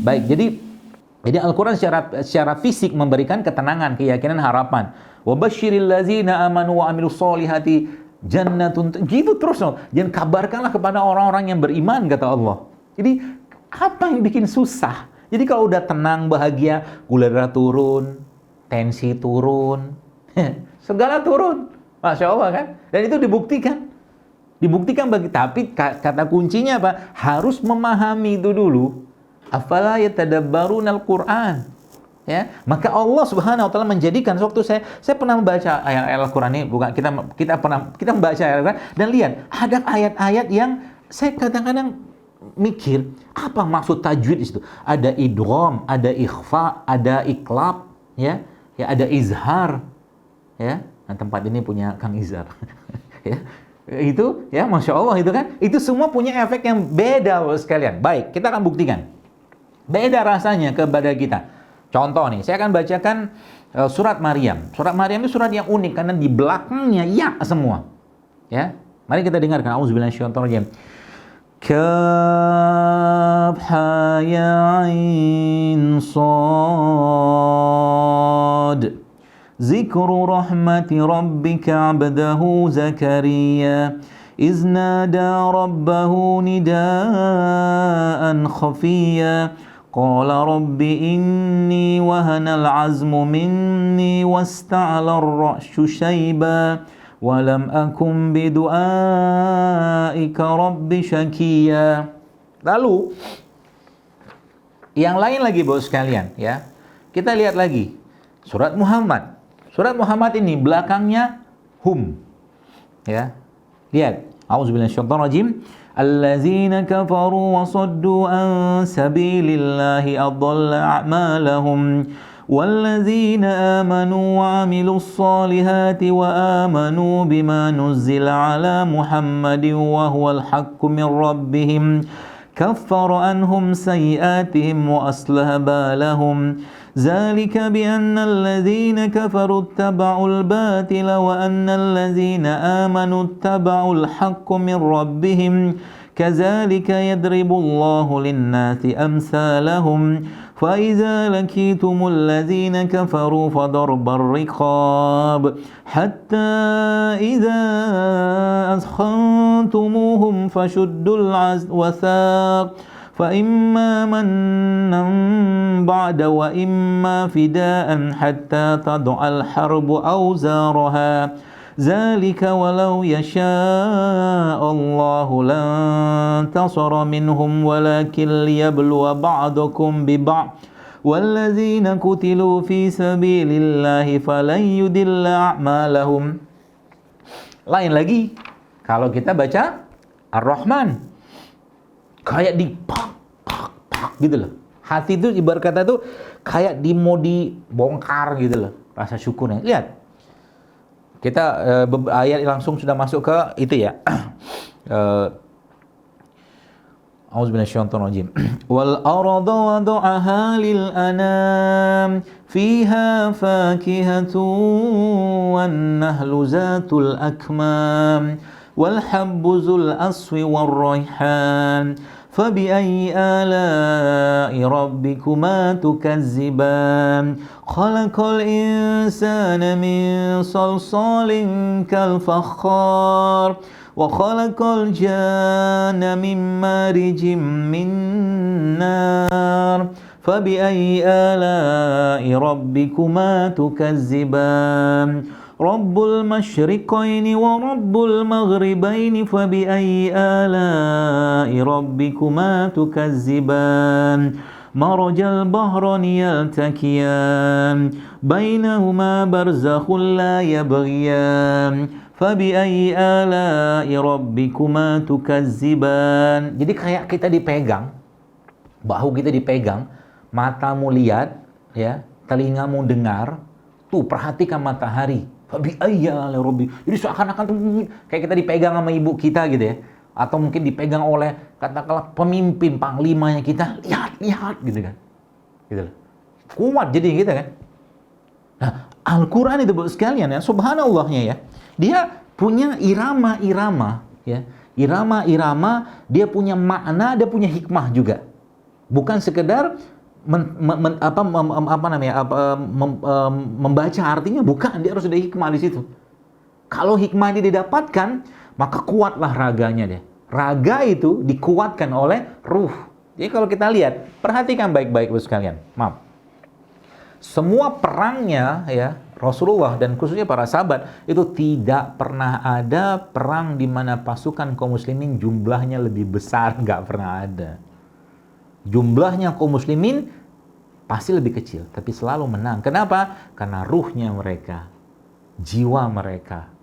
Baik, jadi Al-Quran secara fisik memberikan ketenangan, keyakinan, harapan. Wa basyiril ladzina amanu wa amilus solihati jannatun, gitu terus loh. Dan kabarkanlah kepada orang-orang yang beriman, kata Allah. Jadi apa yang bikin susah? Jadi kalau udah tenang, bahagia, gula darah turun, tensi turun, segala turun. Masya Allah kan? Dan itu dibuktikan. Tapi kata kuncinya apa? Harus memahami itu dulu. Afala yatadabbarunal Qur'an. Ya, maka Allah Subhanahu wa taala menjadikan, waktu saya pernah membaca ayat Al-Qur'an ini, bukan kita membaca ayat Al-Qur'an dan lihat ada ayat-ayat yang saya kadang-kadang mikir, apa maksud tajwid itu? Ada idgham, ada ikhfa, ada iqlab, ya, ada izhar, ya. Nah, tempat ini punya Kang Izhar. Ya. Itu ya, Masya Allah, itu kan, itu semua punya efek yang beda sekalian. Baik, kita akan buktikan beda rasanya kepada kita. Contoh nih, saya akan bacakan surat Maryam. Surat Maryam itu surat yang unik karena di belakangnya ya semua. Ya, mari kita dengarkan. Auzubillahiminasyaitonirrajim. Kaf ha ya ain sad. Zikru rahmati rabbika 'abdahu Zakaria iz nada rabbahu nidaan khafiyya. Qala rabbi inni wahanal azmu minni wasta'ala ar-ra'syu shayba wa lam akum bidu'aika rabbi syakiyya. Lalu yang lain lagi Bos sekalian, ya. Kita lihat lagi surat Muhammad. Surat Muhammad ini belakangnya hum. Ya. Lihat. Auzubillahiminasyaitonirrajim. Allazina kafaru wa saddu an sabilillahi adalla a'malahum wallazina amanu wa amilus solihati wa amanu bima nuzzila ala Muhammadin wa huwal haqqu min rabbihim kaffara anhum sayyi'atihim wa aslaha balahum zalika bi anna allazina kafaru ittaba'ul batila wa anna allazina amanu ittaba'ul haqqa min rabbihim kadzalika yadribullahu lin-nasi amsalahum fa idza lakitumul ladzina kafaru fadarbar riqab hatta idza askhantumuhum fashuddul wathaq فإما منا بعد وإما فداء حتى تضع الحرب أوزارها ذلك ولو يشاء الله لانتصر منهم ولكن ليبلو بعضكم ببعض والذين قتلوا في سبيل الله فلن يضل أعمالهم. Lain lagi kalau kita baca Ar-Rahman, kayak pak gitu loh. Hati itu ibarat kata tuh kayak mau dibongkar gitu loh, rasa syukurnya. Lihat. Kita ayat langsung sudah masuk ke itu ya. Auzubillahiminasyaitonirrajim. Wal arda wada'aha lil anam fiha fakihatun wan nahlu zatul akmam wal habbu zul aswi war rayhan فبأي آلاء ربكما تكذبان خلق الإنسان من صلصال كالفخار وخلق الجان من مارج من نار فبأي آلاء ربكما تكذبان رب المشرقين ورب المغربين فبأي آلاء ربكما تكذبان مرج البحرين يلتقيان بينهما برزخ لا يبغيان فبأي آلاء ربكما تكذبان. Jadi kayak kita dipegang, bahu kita dipegang, matamu lihat, ya, telingamu dengar. Tuh, perhatikan matahari. Jadi seakan-akan kayak kita dipegang sama ibu kita gitu ya. Atau mungkin dipegang oleh katakanlah pemimpin, panglimanya kita. Lihat gitu kan. Gitu. Kuat jadi kita kan. Nah, Al-Quran itu sekalian ya, subhanallahnya ya. Dia punya irama-irama ya. Irama-irama, dia punya makna, dia punya hikmah juga. Bukan sekedar membaca artinya, bukan, dia harus ada hikmah di situ. Kalau hikmah ini didapatkan, maka kuatlah raganya dia. Raga itu dikuatkan oleh ruh. Jadi kalau kita lihat, perhatikan baik-baik sekalian. Maaf. Semua perangnya ya Rasulullah dan khususnya para sahabat itu tidak pernah ada perang di mana pasukan kaum muslimin jumlahnya lebih besar, nggak pernah ada. Jumlahnya kaum muslimin pasti lebih kecil, tapi selalu menang. Kenapa? Karena ruhnya mereka, jiwa mereka,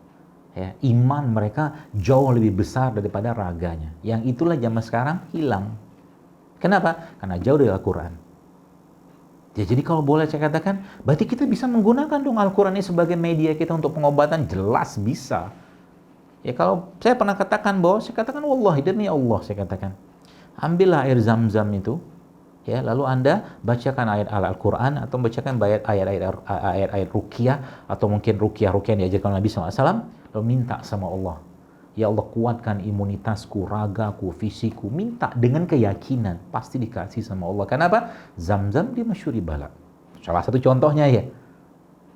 ya, iman mereka jauh lebih besar daripada raganya. Yang itulah zaman sekarang hilang. Kenapa? Karena jauh dari Al-Quran. Ya, jadi kalau boleh saya katakan, berarti kita bisa menggunakan dong Al-Quran ini sebagai media kita untuk pengobatan. Jelas bisa. Ya, kalau saya pernah katakan bahwa, saya katakan wallahi demi Allah, saya katakan, ambillah air zam-zam itu, ya, lalu Anda bacakan ayat Al-Quran atau bacakan ayat-ayat ruqyah atau mungkin ruqyah yang diajarkan Nabi SAW, lalu minta sama Allah, ya Allah kuatkan imunitasku, ragaku, fisikku, minta dengan keyakinan, pasti dikasih sama Allah. Kenapa? Zam-zam dia masyhuri bala. Salah satu contohnya ya,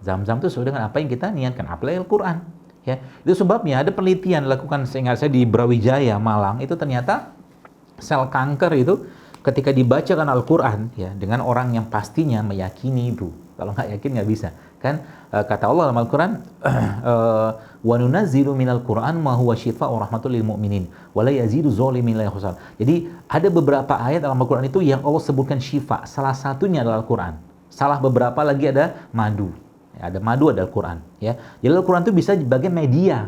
zam-zam itu sesuai dengan apa yang kita niatkan, apalagi Al-Quran. Ya, itu sebabnya ada penelitian dilakukan, seingat saya di Brawijaya, Malang, itu ternyata sel kanker itu ketika dibacakan Al-Quran ya dengan orang yang pastinya meyakini itu. Kalau nggak yakin nggak bisa. Kan kata Allah dalam Al-Quran, wa nunazzilu minal Qur'an ma huwa syifaa'un rahmatul lil mu'minin wa la yazidu dzalimin illa khusran. Jadi ada beberapa ayat dalam Al-Quran itu yang Allah sebutkan syifa. Salah satunya adalah Al-Quran. Salah beberapa lagi ada madu. Ya, ada madu, ada Al-Quran. Ya. Jadi Al-Quran itu bisa sebagai media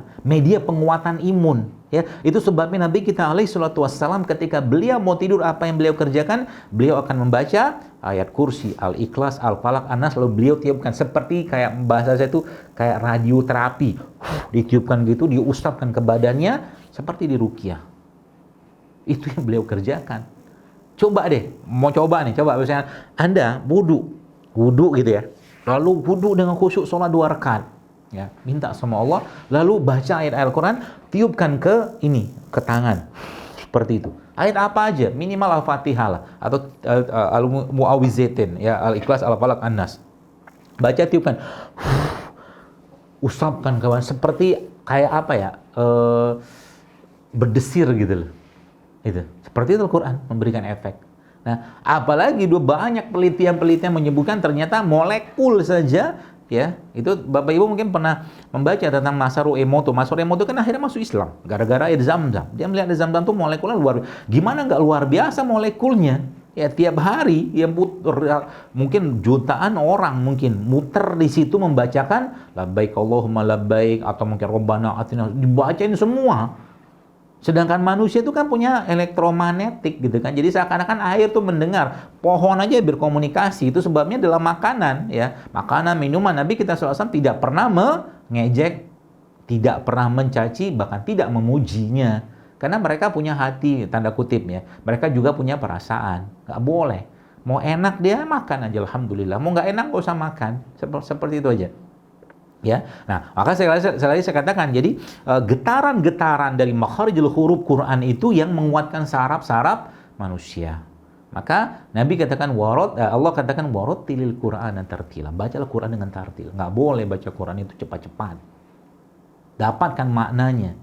penguatan imun. Ya, itu sebabnya Nabi kita alaihi salatu wassalam ketika beliau mau tidur, apa yang beliau kerjakan? Beliau akan membaca ayat kursi, Al-Ikhlas, Al-Falaq, An-Nas, lalu beliau tiupkan seperti kayak bahasa saya itu kayak radioterapi. Ditiupkan gitu, diusapkan ke badannya seperti di ruqyah. Itu yang beliau kerjakan. Coba deh, mau coba nih, coba misalnya Anda wudu gitu ya. Lalu wudu dengan khusyuk sholat 2 rakaat. Ya, minta sama Allah, lalu baca ayat Al-Quran, tiupkan ke tangan. Seperti itu. Ayat apa aja, minimal Al-Fatihah lah, atau Al-Mu'awwizatain, ya, Al-Ikhlas, Al-Falaq, An-Nas. Baca, tiupkan. Usapkan ke bawah, seperti kayak apa ya? Berdesir gitu loh. Itu. Seperti itu Al-Quran memberikan efek. Nah, apalagi banyak penelitian menyebutkan ternyata molekul saja. Ya, itu Bapak Ibu mungkin pernah membaca tentang Masaru Emoto. Masaru Emoto kan akhirnya masuk Islam gara-gara air Zam-Zam. Dia melihat air Zam-Zam itu molekulnya gimana nggak luar biasa molekulnya. Ya, tiap hari yang mungkin jutaan orang mungkin muter di situ membacakan labbaik Allahumma labbaik atau mungkin Rabbana atina, dibacain semua. Sedangkan manusia itu kan punya elektromagnetik gitu kan. Jadi seakan-akan air tuh mendengar. Pohon aja berkomunikasi. Itu sebabnya dalam makanan ya. Makanan, minuman. Nabi kita SAW tidak pernah mengejek, tidak pernah mencaci, bahkan tidak memujinya. Karena mereka punya hati, tanda kutip ya. Mereka juga punya perasaan. Nggak boleh. Mau enak dia makan aja, alhamdulillah. Mau nggak enak nggak usah makan. Seperti itu aja. Ya, nah maka saya katakan, jadi getaran-getaran dari makharijul huruf Quran itu yang menguatkan saraf-saraf manusia. Maka Nabi katakan Allah katakan warattilil Qur'ana tartila. Bacalah Quran dengan tartil. Nggak boleh baca Quran itu cepat-cepat. Dapatkan maknanya,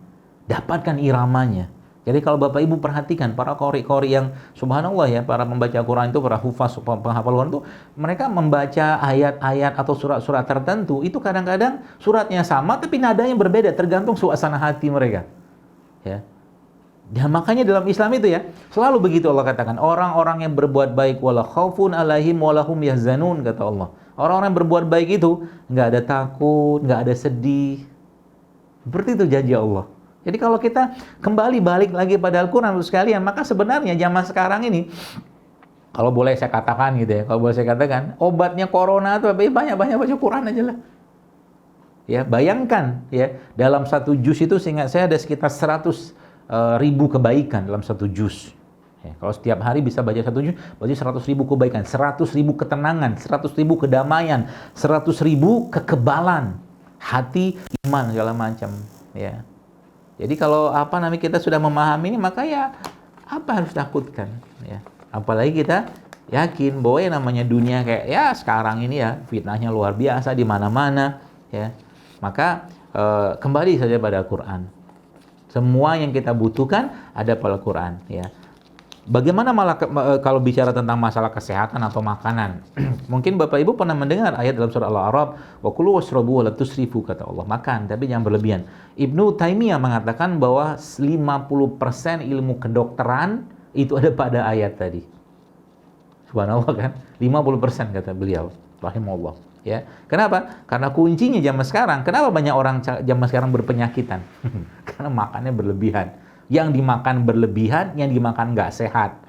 dapatkan iramanya. Jadi kalau Bapak Ibu perhatikan para qori yang subhanallah ya, para pembaca Quran itu, para hufaz, penghafal Quran itu, mereka membaca ayat-ayat atau surat-surat tertentu, itu kadang-kadang suratnya sama tapi nadanya berbeda tergantung suasana hati mereka. Ya. Dan makanya dalam Islam itu ya, selalu begitu Allah katakan, orang-orang yang berbuat baik wala khaufun alaihim walahum yahzanun, kata Allah. Orang-orang yang berbuat baik itu nggak ada takut, nggak ada sedih. Seperti itu janji Allah. Jadi kalau kita kembali balik lagi pada Al-Quran sekalian, maka sebenarnya zaman sekarang ini, kalau boleh saya katakan gitu ya, kalau boleh saya katakan, obatnya corona itu banyak-banyak baca Quran aja lah. Ya, bayangkan ya, dalam satu juz itu seingat saya ada sekitar 100 ribu kebaikan dalam satu juz. Ya, kalau setiap hari bisa baca satu juz, berarti 100 ribu kebaikan, 100 ribu ketenangan, 100 ribu kedamaian, 100 ribu kekebalan hati, iman segala macam. Ya. Jadi kalau kita sudah memahami ini, maka ya apa harus takutkan ya. Apalagi kita yakin bahwa yang namanya dunia kayak ya sekarang ini ya fitnahnya luar biasa di mana-mana ya. Maka kembali saja pada Al-Qur'an. Semua yang kita butuhkan ada pada Al-Qur'an ya. Bagaimana malah kalau bicara tentang masalah kesehatan atau makanan? Mungkin Bapak Ibu pernah mendengar ayat dalam surah Al-A'raf, wa kulu washrabu wa la tusrifu, kata Allah. Makan tapi jangan berlebihan. Ibnu Taimiyah mengatakan bahwa 50% ilmu kedokteran itu ada pada ayat tadi. Subhanallah kan? 50% kata beliau, rahimahullah. Ya. Kenapa? Karena kuncinya zaman sekarang. Kenapa banyak orang zaman sekarang berpenyakitan? Karena makannya berlebihan. Yang dimakan berlebihan, yang dimakan nggak sehat.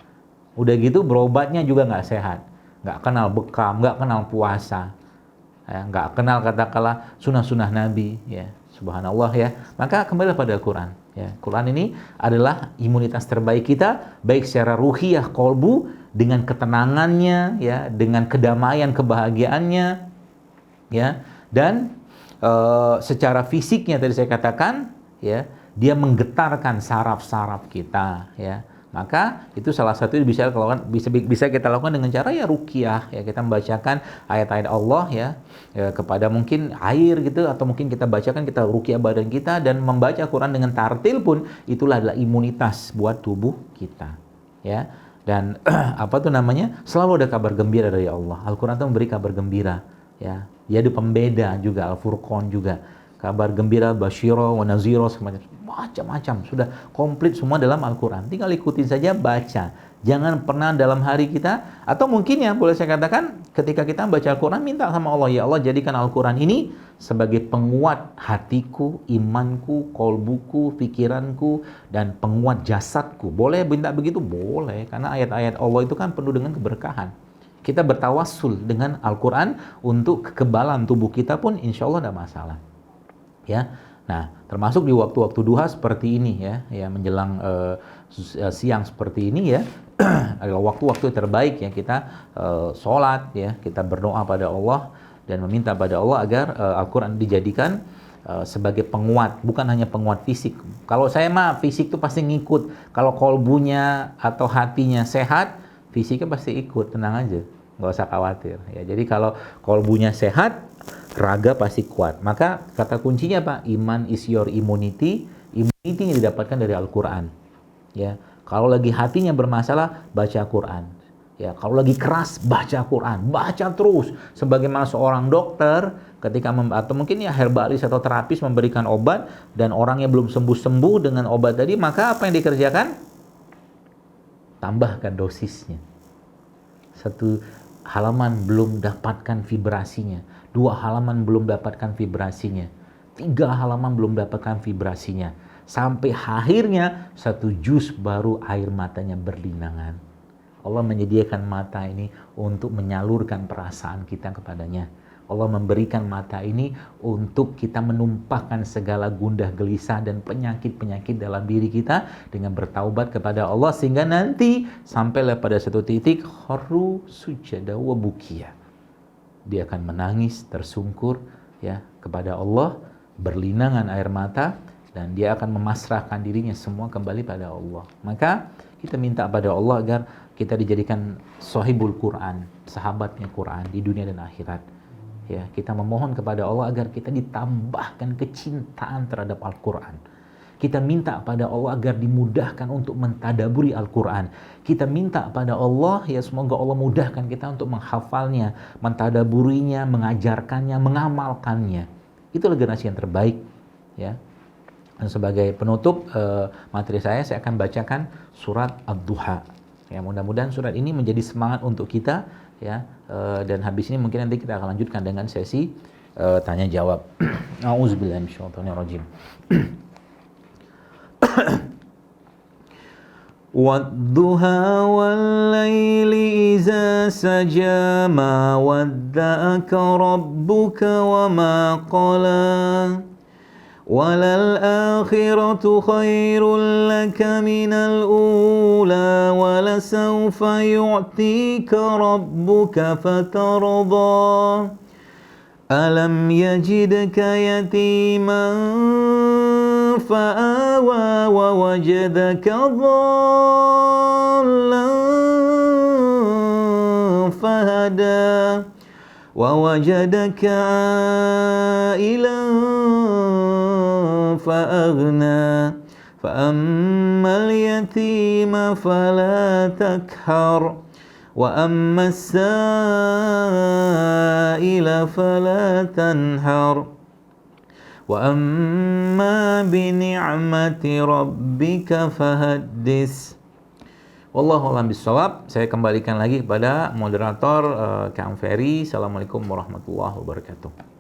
Udah gitu berobatnya juga nggak sehat. Nggak kenal bekam, nggak kenal puasa. Ya, nggak kenal katakanlah sunnah-sunnah Nabi. Ya. Subhanallah ya. Maka kembali pada Al-Quran. Ya. Quran ini adalah imunitas terbaik kita, baik secara ruhiyah, kolbu, dengan ketenangannya, ya, dengan kedamaian, kebahagiaannya, ya, dan secara fisiknya tadi saya katakan, ya, dia menggetarkan saraf-saraf kita, ya. Maka itu salah satu bisa kita lakukan dengan cara ya ruqyah, ya, kita membacakan ayat-ayat Allah ya, kepada mungkin air gitu, atau mungkin kita bacakan, kita ruqyah badan kita, dan membaca Quran dengan tartil pun itulah adalah imunitas buat tubuh kita, ya. Dan apa tuh namanya? Selalu ada kabar gembira dari Allah. Al-Quran itu memberi kabar gembira, ya. Dia ada pembeda juga, Al-Furqan juga. Kabar gembira, basyira, wa nazira, macam-macam. Sudah komplit semua dalam Al-Quran. Tinggal ikutin saja, baca. Jangan pernah dalam hari kita, atau mungkin ya boleh saya katakan, ketika kita baca Al-Quran, minta sama Allah, ya Allah jadikan Al-Quran ini sebagai penguat hatiku, imanku, kolbuku, pikiranku, dan penguat jasadku. Boleh minta begitu? Boleh. Karena ayat-ayat Allah itu kan penuh dengan keberkahan. Kita bertawassul dengan Al-Quran untuk kekebalan tubuh kita pun insya Allah tidak masalah. Ya, nah termasuk di waktu-waktu duha seperti ini ya menjelang siang seperti ini ya, adalah waktu-waktu terbaik ya kita sholat ya, kita berdoa pada Allah dan meminta pada Allah agar Al-Quran dijadikan sebagai penguat, bukan hanya penguat fisik. Kalau saya mah fisik itu pasti ngikut, kalau kolbunya atau hatinya sehat, fisiknya pasti ikut, tenang aja, nggak usah khawatir ya. Jadi kalau kolbunya sehat, raga pasti kuat. Maka kata kuncinya apa? Iman is your immunity. Immunity yang didapatkan dari Al-Quran. Ya, kalau lagi hatinya bermasalah, baca Quran. Ya, kalau lagi keras, baca Quran, baca terus. Sebagaimana seorang dokter ketika atau mungkin ya herbalis atau terapis memberikan obat dan orangnya belum sembuh-sembuh dengan obat tadi, maka apa yang dikerjakan? Tambahkan dosisnya. Satu halaman belum dapatkan vibrasinya, 2 halaman belum dapatkan vibrasinya, 3 halaman belum dapatkan vibrasinya, sampai akhirnya 1 juz baru air matanya berlinangan. Allah menyediakan mata ini untuk menyalurkan perasaan kita kepadanya. Allah memberikan mata ini untuk kita menumpahkan segala gundah gelisah dan penyakit-penyakit dalam diri kita dengan bertaubat kepada Allah, sehingga nanti sampailah pada satu titik kharru sujada wa bukiya. Dia akan menangis tersungkur ya kepada Allah, berlinangan air mata, dan dia akan memasrahkan dirinya semua kembali pada Allah. Maka kita minta pada Allah agar kita dijadikan sahibul Quran, sahabatnya Quran di dunia dan akhirat. Ya, kita memohon kepada Allah agar kita ditambahkan kecintaan terhadap Al-Quran. Kita minta pada Allah agar dimudahkan untuk mentadaburi Al-Quran. Kita minta pada Allah, ya semoga Allah mudahkan kita untuk menghafalnya, mentadaburinya, mengajarkannya, mengamalkannya. Itulah generasi yang terbaik. Ya. Dan sebagai penutup materi saya akan bacakan surat Ad-Duha. Ya, mudah-mudahan surat ini menjadi semangat untuk kita. Ya, dan habis ini mungkin nanti kita akan lanjutkan dengan sesi tanya jawab. A'udzubillahi minasyaitonirrajim. Wadduha wal-laili iza saja ma wadda'aka rabbuka wa ma qala وَلَلْآخِرَةُ خَيْرٌ لَكَ مِنَ الْأُولَى وَلَسَوْفَ يُعْطِيكَ رَبُّكَ فَتَرْضَى أَلَمْ يَجِدْكَ يَتِيمًا فَآوَى وَوَجَدَكَ ضَالًّا فهدى ووجدك عائلا فأغنى فأما اليتيم فلا تقهر وأما السائل فلا تنهر وأما بنعمة ربك فحدث. Wallahu a'lam bishawab. Saya kembalikan lagi kepada moderator Kang Ferry. Assalamualaikum warahmatullahi wabarakatuh.